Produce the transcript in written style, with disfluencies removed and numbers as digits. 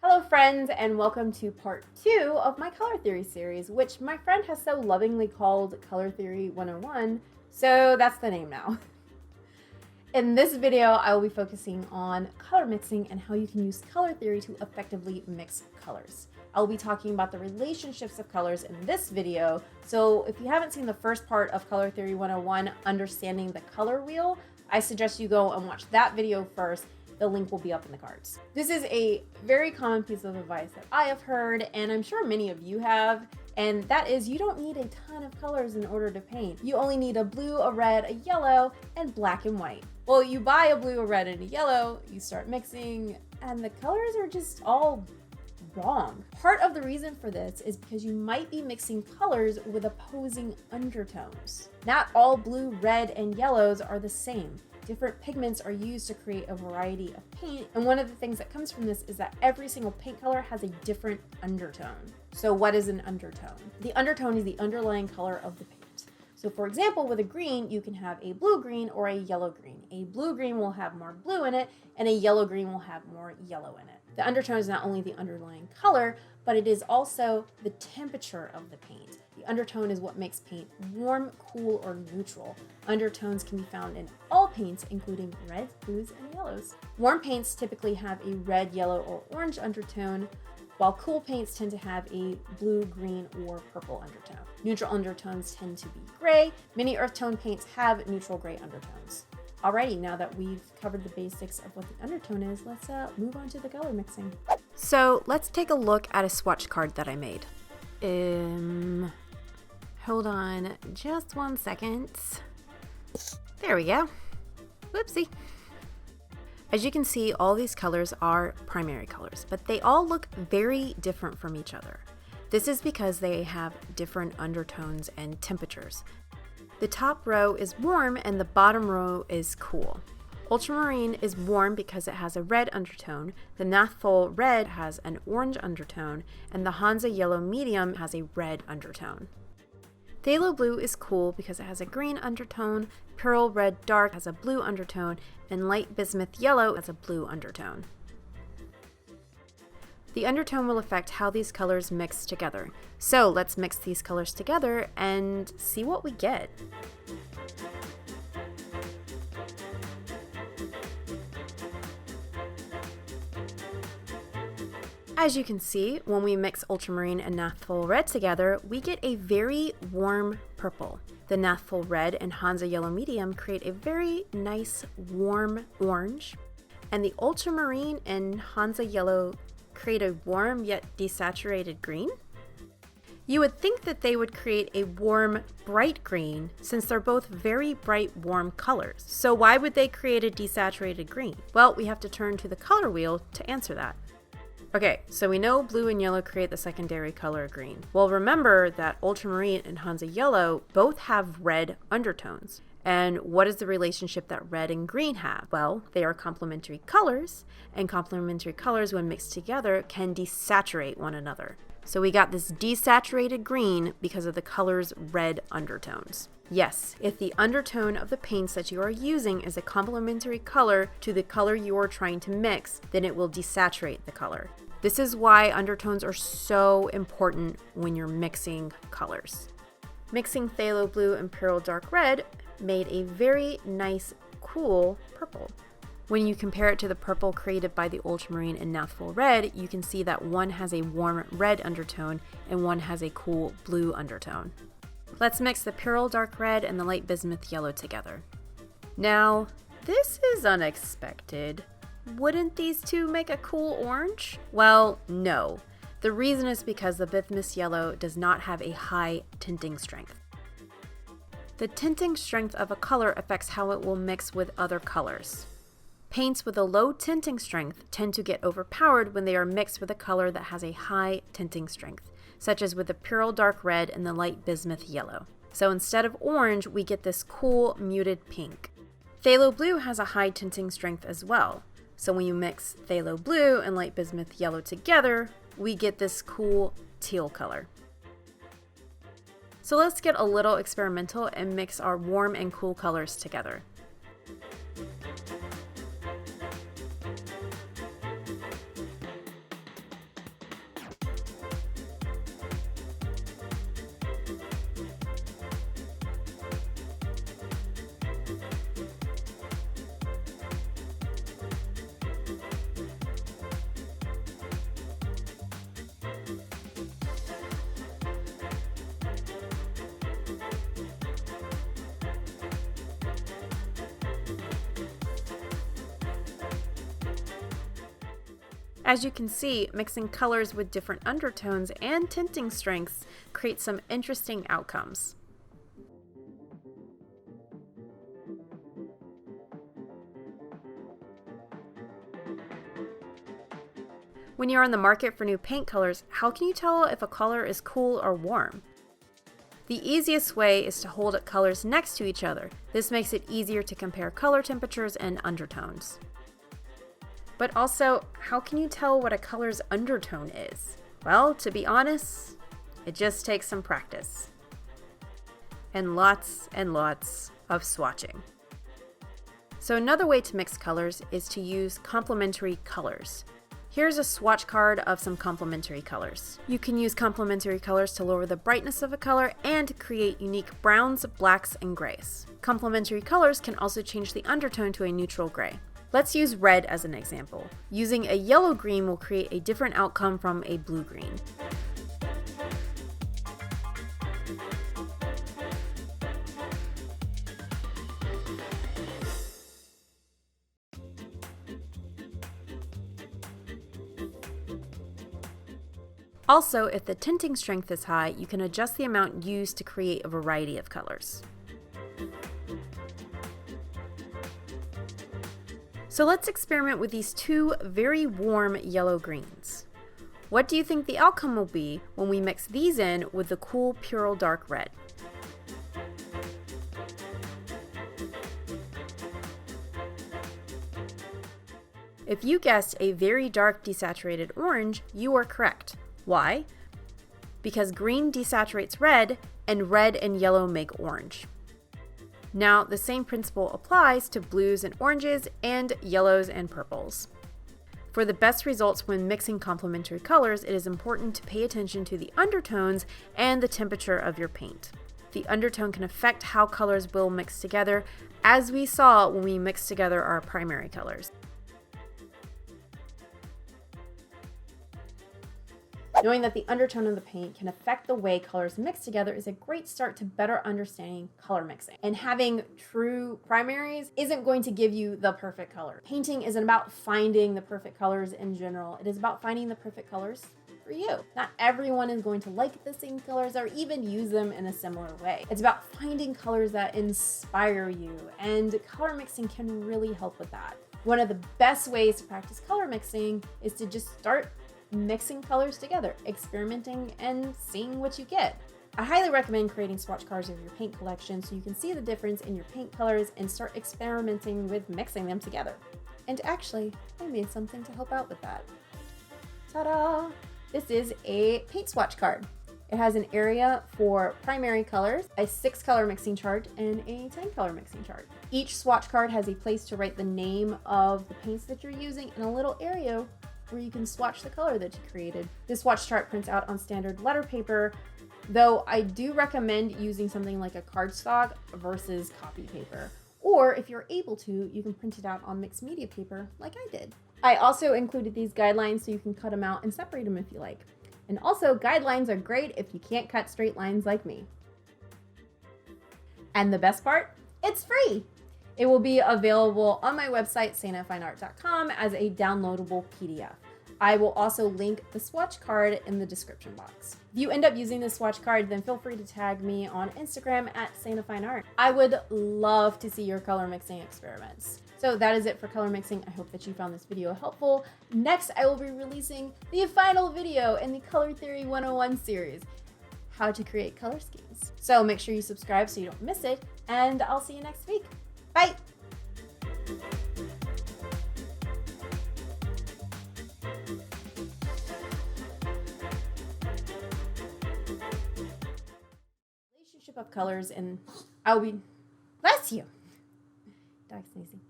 Hello friends, and welcome to part 2 of my color theory series, which my friend has so lovingly called Color Theory 101, so that's the name now. In this video, I will be focusing on color mixing and how you can use color theory to effectively mix colors. I will be talking about the relationships of colors in this video, so if you haven't seen the first part of Color Theory 101, Understanding the Color Wheel, I suggest you go and watch that video first. The link will be up in the cards. This is a very common piece of advice that I have heard, and I'm sure many of you have, and that is you don't need a ton of colors in order to paint. You only need a blue, a red, a yellow, and black and white. Well, you buy a blue, a red, and a yellow, you start mixing, and the colors are just all wrong. Part of the reason for this is because you might be mixing colors with opposing undertones. Not all blue, red, and yellows are the same. Different pigments are used to create a variety of paint, and one of the things that comes from this is that every single paint color has a different undertone. So what is an undertone? The undertone is the underlying color of the paint. So for example, with a green, you can have a blue green or a yellow green. A blue green will have more blue in it, and a yellow green will have more yellow in it. The undertone is not only the underlying color, but it is also the temperature of the paint. The undertone is what makes paint warm, cool, or neutral. Undertones can be found in all paints, including reds, blues, and yellows. Warm paints typically have a red, yellow, or orange undertone, while cool paints tend to have a blue, green, or purple undertone. Neutral undertones tend to be gray. Many earth tone paints have neutral gray undertones. Alrighty, now that we've covered the basics of what the undertone is, let's move on to the color mixing. So let's take a look at a swatch card that I made. Hold on just 1 second. There we go. Whoopsie. As you can see, all these colors are primary colors, but they all look very different from each other. This is because they have different undertones and temperatures. The top row is warm and the bottom row is cool. Ultramarine is warm because it has a red undertone, the Naphthol red has an orange undertone, and the Hansa yellow medium has a red undertone. Phthalo blue is cool because it has a green undertone, Pearl red dark has a blue undertone, and light bismuth yellow has a blue undertone. The undertone will affect how these colors mix together. So let's mix these colors together and see what we get. As you can see, when we mix ultramarine and Naphthol red together, we get a very warm purple. The Naphthol red and Hansa yellow medium create a very nice warm orange, and the ultramarine and Hansa yellow create a warm yet desaturated green. You would think that they would create a warm, bright green since they're both very bright, warm colors. So why would they create a desaturated green? Well, we have to turn to the color wheel to answer that. Okay, so we know blue and yellow create the secondary color green. Well, remember that ultramarine and Hansa yellow both have red undertones. And what is the relationship that red and green have? Well, they are complementary colors, and complementary colors when mixed together can desaturate one another. So we got this desaturated green because of the color's red undertones. Yes, if the undertone of the paints that you are using is a complementary color to the color you are trying to mix, then it will desaturate the color. This is why undertones are so important when you're mixing colors. Mixing phthalo blue and pearl dark red made a very nice, cool purple. When you compare it to the purple created by the ultramarine and Naphthol red, you can see that one has a warm red undertone and one has a cool blue undertone. Let's mix the pearl dark red and the light bismuth yellow together. Now, this is unexpected. Wouldn't these two make a cool orange? Well, no. The reason is because the bismuth yellow does not have a high tinting strength. The tinting strength of a color affects how it will mix with other colors. Paints with a low tinting strength tend to get overpowered when they are mixed with a color that has a high tinting strength, such as with the pearl dark red and the light bismuth yellow. So instead of orange, we get this cool muted pink. Phthalo blue has a high tinting strength as well. So when you mix phthalo blue and light bismuth yellow together, we get this cool teal color. So let's get a little experimental and mix our warm and cool colors together. As you can see, mixing colors with different undertones and tinting strengths creates some interesting outcomes. When you're on the market for new paint colors, how can you tell if a color is cool or warm? The easiest way is to hold up colors next to each other. This makes it easier to compare color temperatures and undertones. But also, how can you tell what a color's undertone is? Well, to be honest, it just takes some practice. And lots of swatching. So another way to mix colors is to use complementary colors. Here's a swatch card of some complementary colors. You can use complementary colors to lower the brightness of a color and create unique browns, blacks, and grays. Complementary colors can also change the undertone to a neutral gray. Let's use red as an example. Using a yellow-green will create a different outcome from a blue-green. Also, if the tinting strength is high, you can adjust the amount used to create a variety of colors. So let's experiment with these two very warm yellow greens. What do you think the outcome will be when we mix these in with the cool Purell dark red? If you guessed a very dark desaturated orange, you are correct. Why? Because green desaturates red, and red and yellow make orange. Now, the same principle applies to blues and oranges and yellows and purples. For the best results when mixing complementary colors, it is important to pay attention to the undertones and the temperature of your paint. The undertone can affect how colors will mix together, as we saw when we mixed together our primary colors. Knowing that the undertone of the paint can affect the way colors mix together is a great start to better understanding color mixing. And having true primaries isn't going to give you the perfect color. Painting isn't about finding the perfect colors in general. It is about finding the perfect colors for you. Not everyone is going to like the same colors or even use them in a similar way. It's about finding colors that inspire you, and color mixing can really help with that. One of the best ways to practice color mixing is to just start mixing colors together, experimenting, and seeing what you get. I highly recommend creating swatch cards of your paint collection so you can see the difference in your paint colors and start experimenting with mixing them together. And actually, I made something to help out with that. Ta-da! This is a paint swatch card. It has an area for primary colors, a 6-color mixing chart, and a 10-color mixing chart. Each swatch card has a place to write the name of the paints that you're using and a little area where you can swatch the color that you created. This swatch chart prints out on standard letter paper, though I do recommend using something like a cardstock versus copy paper. Or if you're able to, you can print it out on mixed media paper like I did. I also included these guidelines so you can cut them out and separate them if you like. And also, guidelines are great if you can't cut straight lines like me. And the best part? It's free! It will be available on my website, sanafineart.com, as a downloadable PDF. I will also link the swatch card in the description box. If you end up using this swatch card, then feel free to tag me on Instagram at sanafineart. I would love to see your color mixing experiments. So that is it for color mixing. I hope that you found this video helpful. Next, I will be releasing the final video in the Color Theory 101 series, how to create color schemes. So make sure you subscribe so you don't miss it, and I'll see you next week. Bye! Relationship of colors, and I'll be... Bless you! Dog sneezing.